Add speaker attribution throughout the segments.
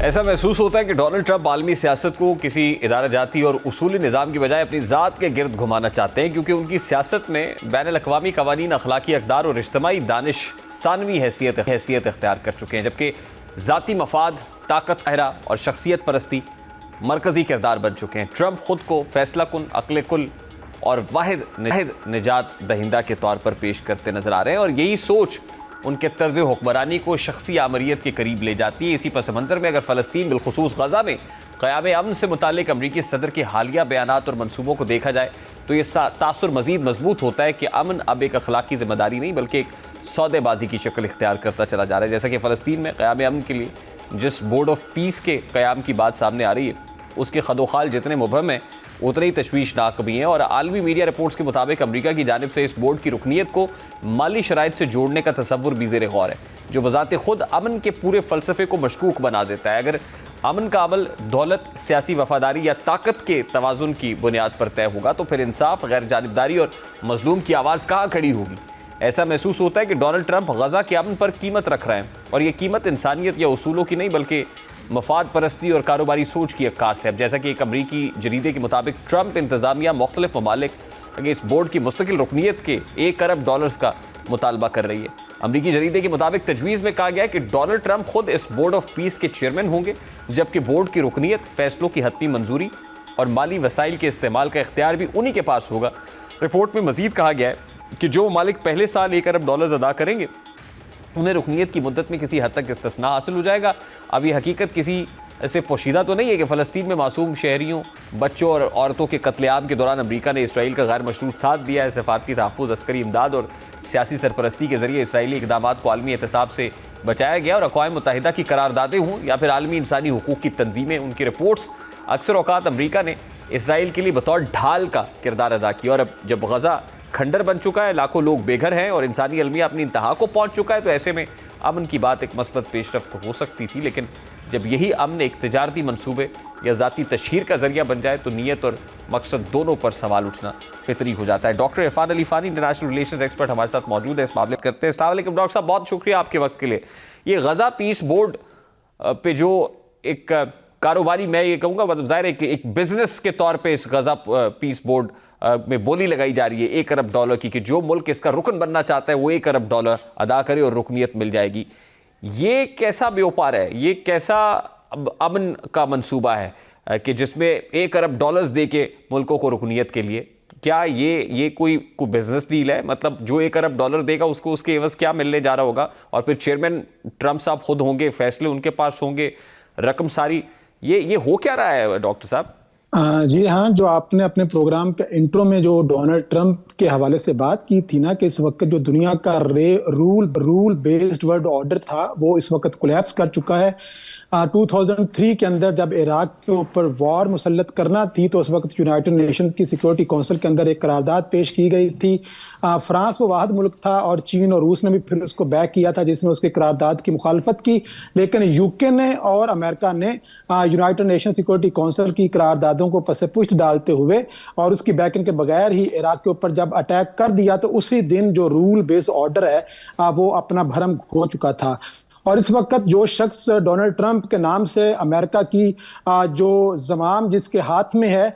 Speaker 1: ایسا محسوس ہوتا ہے کہ ڈونلڈ ٹرمپ عالمی سیاست کو کسی ادارہ جاتی اور اصولی نظام کی بجائے اپنی ذات کے گرد گھمانا چاہتے ہیں، کیونکہ ان کی سیاست میں بین الاقوامی قوانین، اخلاقی اقدار اور اجتماعی دانش ثانوی حیثیت اختیار کر چکے ہیں، جبکہ ذاتی مفاد، طاقت قہرہ اور شخصیت پرستی مرکزی کردار بن چکے ہیں۔ ٹرمپ خود کو فیصلہ کن، عقل کل اور واحد نجات دہندہ کے طور پر پیش کرتے نظر آ رہے ہیں، اور یہی سوچ ان کے طرز حکمرانی کو شخصی آمریت کے قریب لے جاتی ہے۔ اسی پس منظر میں اگر فلسطین بالخصوص غزہ میں قیام امن سے متعلق امریکی صدر کے حالیہ بیانات اور منصوبوں کو دیکھا جائے تو یہ تاثر مزید مضبوط ہوتا ہے کہ امن اب ایک اخلاقی ذمہ داری نہیں بلکہ ایک سودے بازی کی شکل اختیار کرتا چلا جا رہا ہے۔ جیسا کہ فلسطین میں قیام امن کے لیے جس بورڈ آف پیس کے قیام کی بات سامنے آ رہی ہے، اس کے خدوخال جتنے مبہم ہیں اتنے ہی تشویشناک بھی ہیں، اور عالمی میڈیا رپورٹس کے مطابق امریکہ کی جانب سے اس بورڈ کی رکنیت کو مالی شرائط سے جوڑنے کا تصور بھی زیر غور ہے، جو بذات خود امن کے پورے فلسفے کو مشکوک بنا دیتا ہے۔ اگر امن کا عمل دولت، سیاسی وفاداری یا طاقت کے توازن کی بنیاد پر طے ہوگا تو پھر انصاف، غیر جانبداری اور مظلوم کی آواز کہاں کھڑی ہوگی؟ ایسا محسوس ہوتا ہے کہ ڈونلڈ ٹرمپ غزہ کے امن پر قیمت رکھ رہے ہیں، اور یہ قیمت انسانیت یا اصولوں کی نہیں بلکہ مفاد پرستی اور کاروباری سوچ کی عکاس ہے۔ اب جیسا کہ ایک امریکی جریدے کے مطابق ٹرمپ انتظامیہ مختلف ممالک کہ اس بورڈ کی مستقل رکنیت کے $1 ارب کا مطالبہ کر رہی ہے۔ امریکی جریدے کے مطابق تجویز میں کہا گیا ہے کہ ڈونلڈ ٹرمپ خود اس بورڈ آف پیس کے چیئرمین ہوں گے، جبکہ بورڈ کی رکنیت، فیصلوں کی حتمی منظوری اور مالی وسائل کے استعمال کا اختیار بھی انہی کے پاس ہوگا۔ رپورٹ میں مزید کہا گیا ہے کہ جو ممالک پہلے سال $1 ارب ادا کریں گے انہیں رکنیت کی مدت میں کسی حد تک استثناء حاصل ہو جائے گا۔ اب یہ حقیقت کسی سے پوشیدہ تو نہیں ہے کہ فلسطین میں معصوم شہریوں، بچوں اور عورتوں کے قتل عام کے دوران امریکہ نے اسرائیل کا غیر مشروط ساتھ دیا ہے۔ سفارتی تحفظ، عسکری امداد اور سیاسی سرپرستی کے ذریعے اسرائیلی اقدامات کو عالمی احتساب سے بچایا گیا، اور اقوام متحدہ کی قراردادیں ہوں یا پھر عالمی انسانی حقوق کی تنظیمیں، ان کی رپورٹس اکثر اوقات امریکہ نے اسرائیل کے لیے بطور ڈھال کا کردار ادا کیا، اور اب جب غزہ کھنڈر بن چکا ہے، لاکھوں لوگ بے گھر ہیں اور انسانی المیہ اپنی انتہا کو پہنچ چکا ہے، تو ایسے میں امن کی بات ایک مثبت پیش رفت ہو سکتی تھی، لیکن جب یہی امن ایک تجارتی منصوبے یا ذاتی تشہیر کا ذریعہ بن جائے تو نیت اور مقصد دونوں پر سوال اٹھنا فطری ہو جاتا ہے۔ ڈاکٹر عرفان علی فانی، انٹرنیشنل ریلیشنز ایکسپرٹ، ہمارے ساتھ موجود ہے، اس معاملے کرتے ہیں۔ السلام علیکم ڈاکٹر صاحب، بہت شکریہ آپ کے وقت کے لیے۔ یہ غزہ پیس بورڈ پہ جو ایک کاروباری، میں یہ کہوں گا مطلب ظاہر ہے کہ ایک بزنس کے طور پہ اس غزہ پیس بورڈ میں بولی لگائی جا رہی ہے $1 ارب کی، کہ جو ملک اس کا رکن بننا چاہتا ہے وہ $1 ارب ادا کرے اور رکنیت مل جائے گی۔ یہ کیسا بیوپار ہے؟ یہ کیسا امن کا منصوبہ ہے کہ جس میں $1 ارب دے کے ملکوں کو رکنیت کے لیے؟ کیا یہ کوئی بزنس ڈیل ہے؟ مطلب جو $1 ارب دے گا اس کو اس کے عوض کیا ملنے جا رہا ہوگا؟ اور پھر چیئرمین ٹرمپ صاحب خود ہوں گے، فیصلے ان کے پاس ہوں گے، رقم ساری یہ ہو کیا رہا ہے ڈاکٹر صاحب؟
Speaker 2: جی ہاں، جو آپ نے اپنے پروگرام کے انٹرو میں جو ڈونلڈ ٹرمپ کے حوالے سے بات کی تھی نا، کہ اس وقت جو دنیا کا رول بیسڈ ورلڈ آرڈر تھا وہ اس وقت کولیپس کر چکا ہے۔ 2003 کے اندر جب عراق کے اوپر وار مسلط کرنا تھی تو اس وقت یونائٹڈ نیشنز کی سیکورٹی کونسل کے اندر ایک قرارداد پیش کی گئی تھی۔ فرانس وہ واحد ملک تھا اور چین اور روس نے بھی پھر اس کو بیک کیا تھا جس نے اس کے قرارداد کی مخالفت کی، لیکن یو کے نے اور امریکہ نے یونائٹڈ نیشن سیکورٹی کونسل کی قراردادوں کو پس پشت ڈالتے ہوئے اور اس کی بیکنگ کے بغیر ہی عراق کے اوپر جب اٹیک کر دیا تو اسی دن جو رول بیس آرڈر ہے وہ اپنا بھرم کھو چکا تھا۔ اور اس وقت جو شخص ڈونلڈ ٹرمپ کے نام سے امریکہ کی جو زمام جس کے ہاتھ میں ہے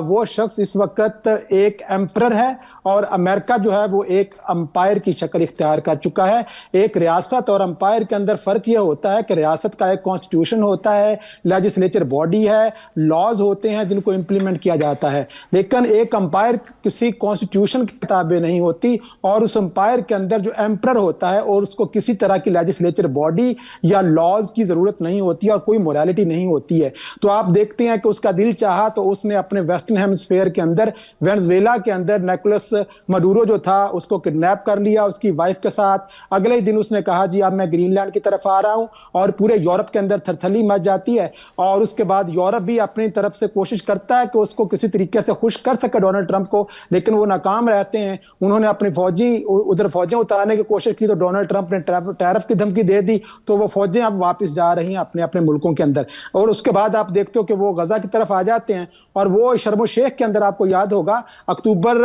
Speaker 2: وہ شخص اس وقت ایک ایمپرر ہے، اور امریکہ جو ہے وہ ایک امپائر کی شکل اختیار کر چکا ہے۔ ایک ریاست اور امپائر کے اندر فرق یہ ہوتا ہے کہ ریاست کا ایک کانسٹیٹیوشن ہوتا ہے، لیجسلیچر باڈی ہے، لاز ہوتے ہیں جن کو امپلیمنٹ کیا جاتا ہے، لیکن ایک امپائر کسی کانسٹیٹیوشن کی کتابیں نہیں ہوتی، اور اس امپائر کے اندر جو ایمپرر ہوتا ہے اور اس کو کسی طرح کی لیجسلیچر باڈی یا لاز کی ضرورت نہیں ہوتی اور کوئی موریلٹی نہیں ہوتی ہے۔ تو آپ دیکھتے ہیں کہ اس کا دل چاہا تو اس نے اپنے ویسٹرن ہیمسفیئر کے اندر وینزویلا کے اندر نیکولس مڈورو جو تھا اس کو کڈنیپ کر لیا اس کی وائف کے ساتھ۔ اگلے ہی دن اس نے کہا جی اب میں گرین لینڈ کی طرف آ رہا ہوں، اور پورے یورپ کے اندر تھرتھلی مچ جاتی ہے، اور اس کے بعد یورپ بھی اپنی طرف سے کوشش کرتا ہے کہ اس کو کسی طریقے سے خوش کر سکے ڈونلڈ ٹرمپ کو، لیکن وہ ناکام رہتے ہیں۔ انہوں نے اپنی فوجیں اتارنے کی کوشش کی تو ڈونلڈ ٹرمپ نے ٹیرف کی دھمکی دے دی، تو وہ فوجیں اب واپس جا رہی ہیں اپنے اپنے ملکوں کے اندر۔ اور اس کے بعد آپ دیکھتے ہو کہ وہ غزہ کی طرف آ جاتے ہیں، اور وہ شرم و شیخ کے اندر آپ کو یاد ہوگا اکتوبر